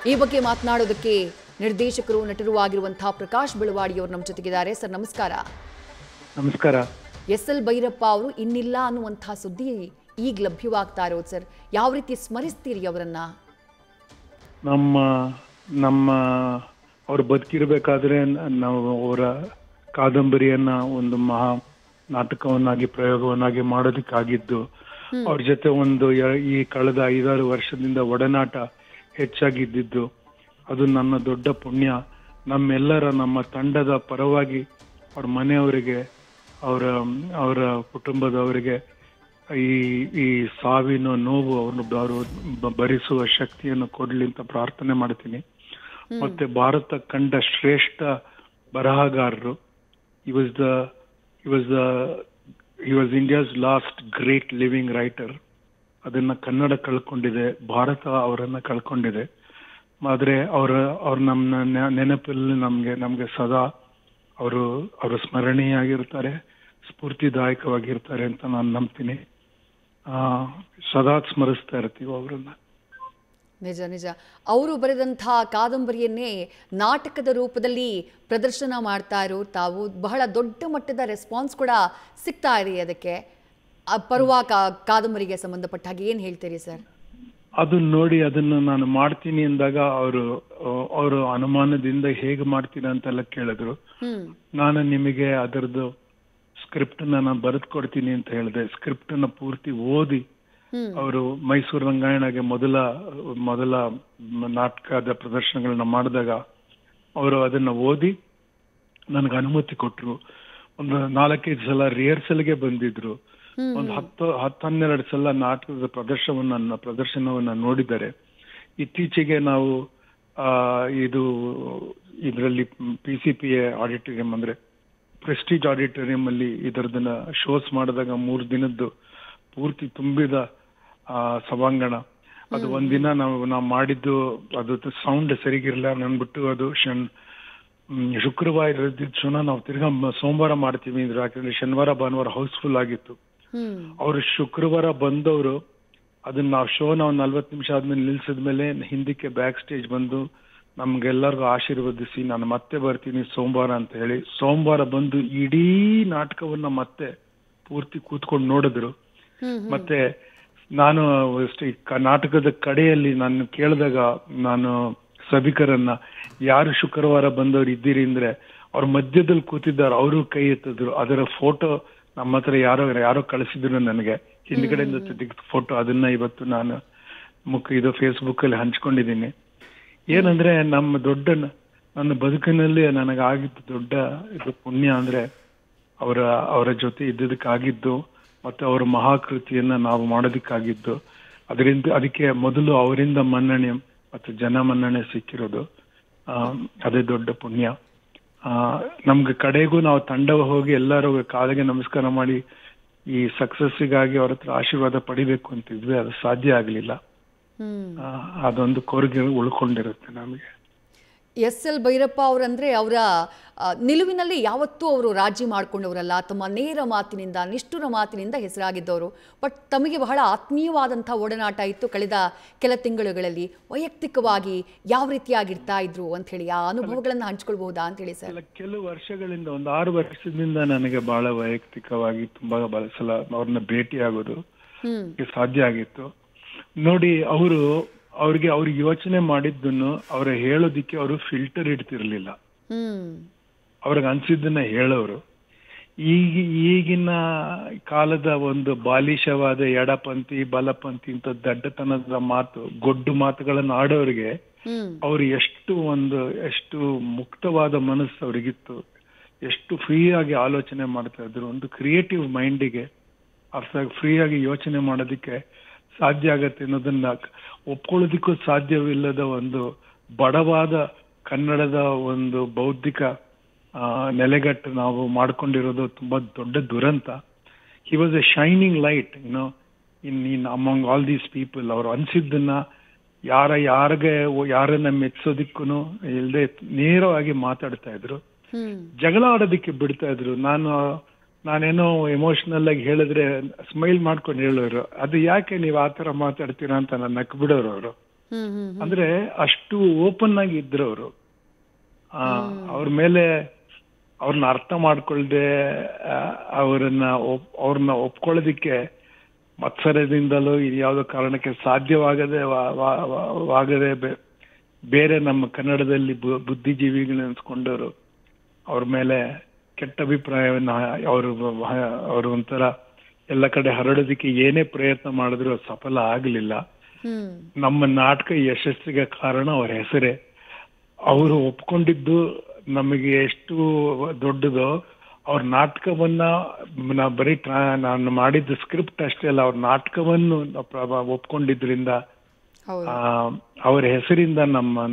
ಈ ಬಗ್ಗೆ ಮಾತನಾಡೋದಕ್ಕೆ ನಿರ್ದೇಶಕರು ನಟರು ಆಗಿರುವಂತಹ ಪ್ರಕಾಶ್ ಬೆಳವಾಡಿ ಅವರು ನಮ್ಮ ಜೊತೆಗಿದ್ದಾರೆ. ಸರ್ ನಮಸ್ಕಾರ. ನಮಸ್ಕಾರ. ಎಸ್.ಎಲ್. ಭೈರಪ್ಪ ಅವರು ಇನ್ನಿಲ್ಲ ಅನ್ನುವಂತಹ ಸುದ್ದಿ ಈಗ ಲಭ್ಯವಾಗ್ತಾ ಇರೋದು ಸರ್, ಯಾವ ರೀತಿ ಸ್ಮರಿಸ್ತೀರಿ ಅವರನ್ನ? ನಮ್ಮ ಅವ್ರು ಬದುಕಿರ್ಬೇಕಾದ್ರೆ ನಾವು ಅವರ ಕಾದಂಬರಿಯನ್ನ ಒಂದು ಮಹಾ ನಾಟಕವನ್ನಾಗಿ ಪ್ರಯೋಗವನ್ನಾಗಿ ಮಾಡೋದಕ್ಕಾಗಿದ್ದು, ಅವ್ರ ಜೊತೆ ಈ ಕಳೆದ 5-6 ವರ್ಷದಿಂದ ಒಡನಾಟ ಹೆಚ್ಚಾಗಿದ್ದು ಅದು ನನ್ನ ದೊಡ್ಡ ಪುಣ್ಯ. ನಮ್ಮ ತಂಡದ ಪರವಾಗಿ ಅವ್ರ ಮನೆಯವರಿಗೆ, ಅವರ ಕುಟುಂಬದವರಿಗೆ ಈ ಸಾವಿನ ನೋವು ಅವರು ಭರಿಸುವ ಶಕ್ತಿಯನ್ನು ಕೊಡ್ಲಿ ಅಂತ ಪ್ರಾರ್ಥನೆ ಮಾಡ್ತೀನಿ. ಮತ್ತೆ ಭಾರತ ಕಂಡ ಶ್ರೇಷ್ಠ ಬರಹಗಾರರು. he was India's last great living writer. ಅದನ್ನ ಕನ್ನಡ ಕಳ್ಕೊಂಡಿದೆ, ಭಾರತ ಅವರನ್ನ ಕಳ್ಕೊಂಡಿದೆ. ಆದ್ರೆ ಅವ್ರ ನಮ್ಮ ನೆನಪಲ್ಲಿ ನಮ್ಗೆ ಸದಾ ಅವರು ಸ್ಮರಣೀಯಾಗಿರ್ತಾರೆ, ಸ್ಫೂರ್ತಿದಾಯಕವಾಗಿರ್ತಾರೆ ಅಂತ ನಾನು ನಂಬ್ತೀನಿ. ಸದಾ ಸ್ಮರಿಸ್ತಾ ಇರ್ತೀವಿ ಅವರನ್ನ. ನಿಜ ನಿಜ. ಅವರು ಬರೆದಂತಹ ಕಾದಂಬರಿಯನ್ನೇ ನಾಟಕದ ರೂಪದಲ್ಲಿ ಪ್ರದರ್ಶನ ಮಾಡ್ತಾ ಇರೋ ತಾವು ಬಹಳ ದೊಡ್ಡ ಮಟ್ಟದ ರೆಸ್ಪಾನ್ಸ್ ಕೂಡ ಸಿಗ್ತಾ ಇದೆ ಅದಕ್ಕೆ. ಪರ್ವ ಕಾದಂಬರಿಗೆ ಸಂಬಂಧಪಟ್ಟ ಹಾಗೆ ಏನ್ ಹೇಳ್ತೀರಿ ಸರ್? ಅದನ್ನ ನೋಡಿ ಅದನ್ನ ನಾನು ಮಾಡ್ತೀನಿ ಅಂದಾಗ ಅವರು ಅನುಮಾನದಿಂದ ಹೇಗೆ ಮಾಡ್ತೀರಾ ಅಂತೆಲ್ಲ ಕೇಳಿದ್ರು. ನಾನು ನಿಮಗೆ ಅದರದ್ದು ಸ್ಕ್ರಿಪ್ಟ್ ನಾನು ಬರೆದು ಕೊಡ್ತೀನಿ ಅಂತ ಹೇಳಿದೆ. ಸ್ಕ್ರಿಪ್ಟ್ ನ ಪೂರ್ತಿ ಓದಿ ಅವರು ಮೈಸೂರು ರಂಗಾಯಣಗೆ ಮೊದಲ ನಾಟಕದ ಪ್ರದರ್ಶನಗಳನ್ನ ಮಾಡಿದಾಗ ಅವರು ಅದನ್ನ ಓದಿ ನನಗೆ ಅನುಮತಿ ಕೊಟ್ರು. ಒಂದು 4-5 ಸಲ ರಿಹರ್ಸಲ್ಗೆ ಬಂದಿದ್ರು. ಒಂದು 10-12 ಸಲ ನಾಟಕದ ಪ್ರದರ್ಶನವನ್ನ ನೋಡಿದ್ದಾರೆ. ಇತ್ತೀಚೆಗೆ ನಾವು ಇದರಲ್ಲಿ PCPA ಆಡಿಟೋರಿಯಂ ಅಂದ್ರೆ ಪ್ರೆಸ್ಟೀಜ್ ಆಡಿಟೋರಿಯಂ ಅಲ್ಲಿ ಇದರದನ್ನ ಶೋಸ್ ಮಾಡಿದಾಗ 3 ದಿನದ್ದು ಪೂರ್ತಿ ತುಂಬಿದ ಸಭಾಂಗಣ. ಅದು ಒಂದಿನ ನಾವು ಮಾಡಿದ್ದು ಅದು ಸೌಂಡ್ ಸರಿಗಿರಲ್ಲ ಅಂದ್ಬಿಟ್ಟು ಅದು ಶುಕ್ರವಾರ ಇದ್ದಿದ್ದು ನಾವು ತಿರ್ಗಾ ಸೋಮವಾರ ಮಾಡ್ತೀವಿ ಇದ್ರು. ಯಾಕಂದ್ರೆ ಶನಿವಾರ ಭಾನುವಾರ ಹೌಸ್ಫುಲ್ ಆಗಿತ್ತು. ಅವರು ಶುಕ್ರವಾರ ಬಂದವರು ಅದನ್ನ ನಾವು 40 ನಿಮಿಷ ಆದ್ಮೇಲೆ ನಿಲ್ಸಿದ್ಮೇಲೆ ಹಿಂದಕ್ಕೆ ಬ್ಯಾಕ್ ಸ್ಟೇಜ್ ಬಂದು ನಮ್ಗೆಲ್ಲರಿಗೂ ಆಶೀರ್ವದಿಸಿ ನಾನು ಮತ್ತೆ ಬರ್ತೀನಿ ಸೋಮವಾರ ಅಂತ ಹೇಳಿ ಸೋಮವಾರ ಬಂದು ಇಡೀ ನಾಟಕವನ್ನ ಮತ್ತೆ ಪೂರ್ತಿ ಕೂತ್ಕೊಂಡು ನೋಡಿದ್ರು. ಮತ್ತೆ ನಾನು ನಾಟಕದ ಕಡೆಯಲ್ಲಿ ನಾನು ಕೇಳಿದಾಗ ನಾನು ಸಭಿಕರನ್ನ ಯಾರು ಶುಕ್ರವಾರ ಬಂದವ್ರು ಇದ್ದೀರಿ ಅಂದ್ರೆ ಅವ್ರ ಮಧ್ಯದಲ್ಲಿ ಕೂತಿದ್ದಾರೆ, ಅವರು ಕೈ ಎತ್ತಿದ್ರು. ಅದರ ಫೋಟೋ ನಮ್ಮ ಹತ್ರ ಯಾರೋ ಕಳಿಸಿದ್ರು ನನಗೆ ಹಿಂದ್ಗಡೆಯಿಂದ ತೆಗೆದ ಫೋಟೋ. ಅದನ್ನ ಇವತ್ತು ನಾನು ಇದು ಫೇಸ್ಬುಕ್ ಅಲ್ಲಿ ಹಂಚ್ಕೊಂಡಿದ್ದೀನಿ. ಏನಂದ್ರೆ ನನ್ನ ಬದುಕಿನಲ್ಲಿ ನನಗಾಗಿದ್ದು ದೊಡ್ಡ ಇದು ಪುಣ್ಯ ಅಂದ್ರೆ ಅವರ ಜೊತೆ ಇದ್ದದಕ್ಕಾಗಿದ್ದು ಮತ್ತೆ ಅವರ ಮಹಾಕೃತಿಯನ್ನ ನಾವು ಮಾಡೋದಕ್ಕಾಗಿದ್ದು. ಅದಕ್ಕೆ ಮೊದಲು ಅವರಿಂದ ಮನ್ನಣೆ ಮತ್ತು ಜನ ಮನ್ನಣೆ ಸಿಕ್ಕಿರೋದು ಅದೇ ದೊಡ್ಡ ಪುಣ್ಯ. ನಮ್ಗೆ ಕಡೆಗೂ ನಾವು ತಂಡ ಹೋಗಿ ಎಲ್ಲರೂ ಕಾಲಿಗೆ ನಮಸ್ಕಾರ ಮಾಡಿ ಈ ಸಕ್ಸಸ್ಸಿಗಾಗಿ ಅವ್ರ ಹತ್ರ ಆಶೀರ್ವಾದ ಪಡಿಬೇಕು ಅಂತಿದ್ವಿ. ಅದು ಸಾಧ್ಯ ಆಗ್ಲಿಲ್ಲ. ಅದೊಂದು ಕೊರಗೆ ಉಳ್ಕೊಂಡಿರುತ್ತೆ ನಮಗೆ. ಎಸ್.ಎಲ್. ಭೈರಪ್ಪ ಅವರಂದ್ರೆ ಅವರ ನಿಲುವಿನಲ್ಲಿ ಯಾವತ್ತೂ ಅವರು ರಾಜಿ ಮಾಡ್ಕೊಂಡವರಲ್ಲ. ತಮ್ಮ ನೇರ ಮಾತಿನಿಂದ, ನಿಷ್ಠುರ ಮಾತಿನಿಂದ ಹೆಸರಾಗಿದ್ದವರು. ಬಟ್ ತಮಗೆ ಬಹಳ ಆತ್ಮೀಯವಾದಂಥ ಒಡನಾಟ ಇತ್ತು ಕಳೆದ ಕೆಲ ತಿಂಗಳುಗಳಲ್ಲಿ. ವೈಯಕ್ತಿಕವಾಗಿ ಯಾವ ರೀತಿಯಾಗಿರ್ತಾ ಇದ್ರು ಅಂತ ಹೇಳಿ ಆ ಅನುಭವಗಳನ್ನ ಹಂಚ್ಕೊಳ್ಬಹುದಾ ಅಂತ ಹೇಳಿ ಸರ್? ಕೆಲವು ವರ್ಷಗಳಿಂದ, ಒಂದು 6 ವರ್ಷದಿಂದ ನನಗೆ ಬಹಳ ವೈಯಕ್ತಿಕವಾಗಿ ಬಹಳ ಸಲ ಅವ್ರನ್ನ ಭೇಟಿ ಆಗೋದು ಸಾಧ್ಯ ಆಗಿತ್ತು. ನೋಡಿ, ಅವ್ರಿಗೆ ಯೋಚನೆ ಮಾಡಿದ್ದನ್ನು ಅವ್ರ ಹೇಳೋದಿಕ್ಕೆ ಅವರು ಫಿಲ್ಟರ್ ಇಡ್ತಿರ್ಲಿಲ್ಲ. ಅವ್ರಿಗೆ ಅನ್ಸಿದ್ದನ್ನ ಹೇಳೋರು. ಈಗಿನ ಕಾಲದ ಒಂದು ಬಾಲಿಶವಾದ ಎಡಪಂಥಿ ಬಲಪಂಥಿ ಅಂತ ದಡ್ಡತನದ ಗೊಡ್ಡು ಮಾತುಗಳನ್ನು ಆಡೋರಿಗೆ ಅವ್ರು ಎಷ್ಟು ಮುಕ್ತವಾದ ಮನಸ್ಸು ಅವ್ರಿಗಿತ್ತು, ಎಷ್ಟು ಫ್ರೀ ಆಗಿ ಆಲೋಚನೆ ಮಾಡ್ತಾ ಇದ್ರು. ಒಂದು ಕ್ರಿಯೇಟಿವ್ ಮೈಂಡಿಗೆ ಫ್ರೀ ಆಗಿ ಯೋಚನೆ ಮಾಡೋದಿಕ್ಕೆ ಸಾಧ್ಯ ಆಗತ್ತೆ ಅನ್ನೋದನ್ನ ಒಪ್ಕೊಳ್ಳೋದಿಕ್ಕೂ ಸಾಧ್ಯವಿಲ್ಲದ ಒಂದು ಬಡವಾದ ಕನ್ನಡದ ಒಂದು ಬೌದ್ಧಿಕ ನೆಲೆಗಟ್ಟು ನಾವು ಮಾಡ್ಕೊಂಡಿರೋದು ತುಂಬಾ ದೊಡ್ಡ ದುರಂತ. He was A shining light in among all these people. ಅವ್ರು ಅನ್ಸಿದ್ದನ್ನ ಯಾರನ್ನ ಮೆಚ್ಚೋದಿಕ್ಕೂ ಇಲ್ಲದೆ ನೇರವಾಗಿ ಮಾತಾಡ್ತಾ ಇದ್ರು. ಜಗಳ ಆಡೋದಿಕ್ಕೆ ಬಿಡ್ತಾ ಇದ್ರು. ನಾನೇನೋ ಎಮೋಷನಲ್ ಆಗಿ ಹೇಳಿದ್ರೆ ಸ್ಮೈಲ್ ಮಾಡ್ಕೊಂಡು ಹೇಳೋರು. ಅದು ಯಾಕೆ ನೀವು ಆತರ ಮಾತಾಡ್ತೀರಾ ಅಂತ ನಾನು ನಕ್ ಬಿಡೋರು ಅವರು. ಅಂದ್ರೆ ಅಷ್ಟು ಓಪನ್ ಆಗಿ ಇದ್ರು ಅವರು. ಅವ್ರ ಮೇಲೆ ಅವ್ರನ್ನ ಅರ್ಥ ಮಾಡ್ಕೊಳ್ದೆ ಅವ್ರನ್ನ ಒಪ್ಕೊಳ್ಳೋದಿಕ್ಕೆ ಮತ್ಸರದಿಂದಲೂ ಇದ್ಯಾವುದೋ ಕಾರಣಕ್ಕೆ ಸಾಧ್ಯವಾಗದೆ ಬೇರೆ ನಮ್ಮ ಕನ್ನಡದಲ್ಲಿ ಬುದ್ಧಿಜೀವಿಗಳು ಅನ್ಸ್ಕೊಂಡವರು ಅವ್ರ ಮೇಲೆ ಕೆಟ್ಟ ಅಭಿಪ್ರಾಯವನ್ನ ಅವರು ಒಂಥರ ಎಲ್ಲ ಕಡೆ ಹರಡೋದಿಕ್ಕೆ ಏನೇ ಪ್ರಯತ್ನ ಮಾಡಿದ್ರು ಸಫಲ ಆಗ್ಲಿಲ್ಲ. ನಮ್ಮ ನಾಟಕ ಯಶಸ್ಸಿಗೆ ಕಾರಣ ಅವ್ರ ಹೆಸರೇ. ಅವರು ಒಪ್ಕೊಂಡಿದ್ದು ನಮಗೆ ಎಷ್ಟು ದೊಡ್ಡದೋ, ಅವ್ರ ನಾಟಕವನ್ನ ಬರೀ ನಾನು ಮಾಡಿದ್ದು ಸ್ಕ್ರಿಪ್ಟ್ ಅಷ್ಟೇ ಅಲ್ಲ, ಅವ್ರ ನಾಟಕವನ್ನು ಒಪ್ಕೊಂಡಿದ್ರಿಂದ ಅವ್ರ ಹೆಸರಿಂದ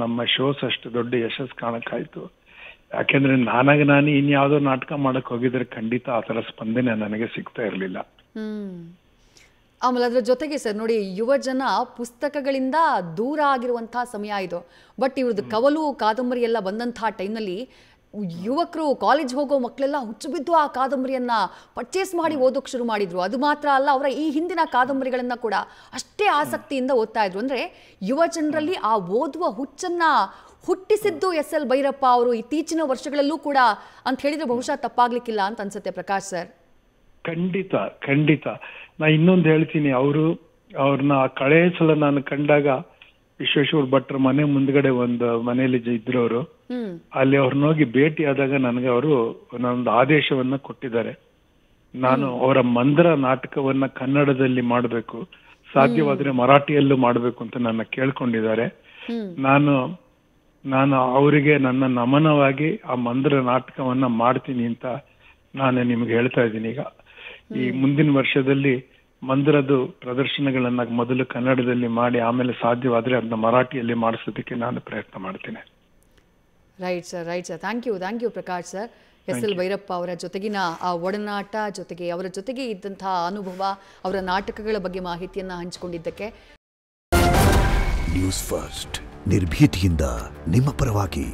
ನಮ್ಮ ಶೋಸ್ ಅಷ್ಟು ದೊಡ್ಡ ಯಶಸ್ಸು ಕಾಣಕ್ಕಾಯ್ತು. ಯಾಕೆಂದ್ರೆ ನಾನು ಇನ್ಯಾವುದೋ ನಾಟಕ ಮಾಡಕ್ ಹೋಗಿದ್ರೆ ಖಂಡಿತ ಆ ತರ ಸ್ಪಂದನೆ ನನಗೆ ಸಿಗ್ತಾ ಇರ್ಲಿಲ್ಲ. ಆಮೇಲೆ ಅದ್ರ ಜೊತೆಗೆ ಸರ್ ನೋಡಿ, ಯುವ ಜನ ಪುಸ್ತಕಗಳಿಂದ ದೂರ ಆಗಿರುವಂತಹ ಸಮಯ ಇದು. ಬಟ್ ಇವ್ರದ್ದು ಕವಲು ಕಾದಂಬರಿ ಎಲ್ಲ ಬಂದಂತಹ ಟೈಮ್ನಲ್ಲಿ ಯುವಕರು, ಕಾಲೇಜ್ ಹೋಗೋ ಮಕ್ಕಳೆಲ್ಲ ಹುಚ್ಚು ಬಿದ್ದು ಆ ಕಾದಂಬರಿಯನ್ನ ಪರ್ಚೇಸ್ ಮಾಡಿ ಓದೋಕೆ ಶುರು ಮಾಡಿದ್ರು. ಅದು ಮಾತ್ರ ಅಲ್ಲ, ಅವರ ಈ ಹಿಂದಿನ ಕಾದಂಬರಿಗಳನ್ನ ಕೂಡ ಅಷ್ಟೇ ಆಸಕ್ತಿಯಿಂದ ಓದ್ತಾ ಇದ್ರು. ಅಂದ್ರೆ ಯುವ ಜನರಲ್ಲಿ ಆ ಓದುವ ಹುಚ್ಚನ್ನ ಹುಟ್ಟಿಸಿದ್ದು ಎಸ್.ಎಲ್. ಭೈರಪ್ಪ ಅವರು ಇತ್ತೀಚಿನ ವರ್ಷಗಳಲ್ಲೂ ಕೂಡ ಅಂತ ಹೇಳಿದ್ರೆ ಬಹುಶಃ ತಪ್ಪಾಗ್ಲಿಕ್ಕಿಲ್ಲ ಅಂತ ಅನ್ಸುತ್ತೆ ಪ್ರಕಾಶ್ ಸರ್. ಖಂಡಿತ ನಾ ಇನ್ನೊಂದು ಹೇಳ್ತೀನಿ. ಅವ್ರನ್ನ ಕಳೆ ಸಲ ನಾನು ಕಂಡಾಗ ವಿಶ್ವೇಶ್ವರ ಭಟ್ರ ಮನೆ ಮುಂದ್ಗಡೆ ಒಂದು ಮನೆಯಲ್ಲಿ ಇದ್ರು ಅವರು. ಅಲ್ಲಿ ಅವ್ರನ್ನ ಹೋಗಿ ಭೇಟಿ ಆದಾಗ ನನಗೆ ಅವರು ಒಂದು ಆದೇಶವನ್ನ ಕೊಟ್ಟಿದ್ದಾರೆ. ನಾನು ಅವರ ಮಂದ್ರ ನಾಟಕವನ್ನ ಕನ್ನಡದಲ್ಲಿ ಮಾಡಬೇಕು, ಸಾಧ್ಯವಾದ್ರೆ ಮರಾಠಿಯಲ್ಲೂ ಮಾಡಬೇಕು ಅಂತ ನನ್ನ ಕೇಳ್ಕೊಂಡಿದ್ದಾರೆ. ನಾನು ಅವರಿಗೆ ನನ್ನ ನಮನವಾಗಿ ಆ ಮಂದ್ರ ನಾಟಕವನ್ನ ಮಾಡ್ತೀನಿ ಅಂತ ನಾನು ನಿಮ್ಗೆ ಹೇಳ್ತಾ ಇದ್ದೀನಿ. ಈಗ ಈ ಮುಂದಿನ ವರ್ಷದಲ್ಲಿ ಮಂದಿರದ್ದು ಪ್ರದರ್ಶನಗಳನ್ನ ಮೊದಲು ಕನ್ನಡದಲ್ಲಿ ಮಾಡಿ ಆಮೇಲೆ ಸಾಧ್ಯವಾದ್ರೆ ಅದನ್ನ ಮರಾಠಿಯಲ್ಲಿ ಮಾಡಿಸೋದಕ್ಕೆ ನಾನು ಪ್ರಯತ್ನ ಮಾಡ್ತೇನೆ. Right sir. Thank you Prakash sir. S L. Bhyrappa ಅವರ ಜೊತೆಗಿನ ಆ ಒಡನಾಟ, ಜೊತೆಗೆ ಅವರ ಜೊತೆಗೆ ಇದ್ದಂತಹ ಅನುಭವ, ಅವರ ನಾಟಕಗಳ ಬಗ್ಗೆ ಮಾಹಿತಿಯನ್ನ ಹಂಚಿಕೊಂಡಿದ್ದಕ್ಕೆ. ನ್ಯೂಸ್ ಫಸ್ಟ್ ನಿರ್ಭೀತಿಯಿಂದ ನಿಮ್ಮ ಪರವಾಗಿ.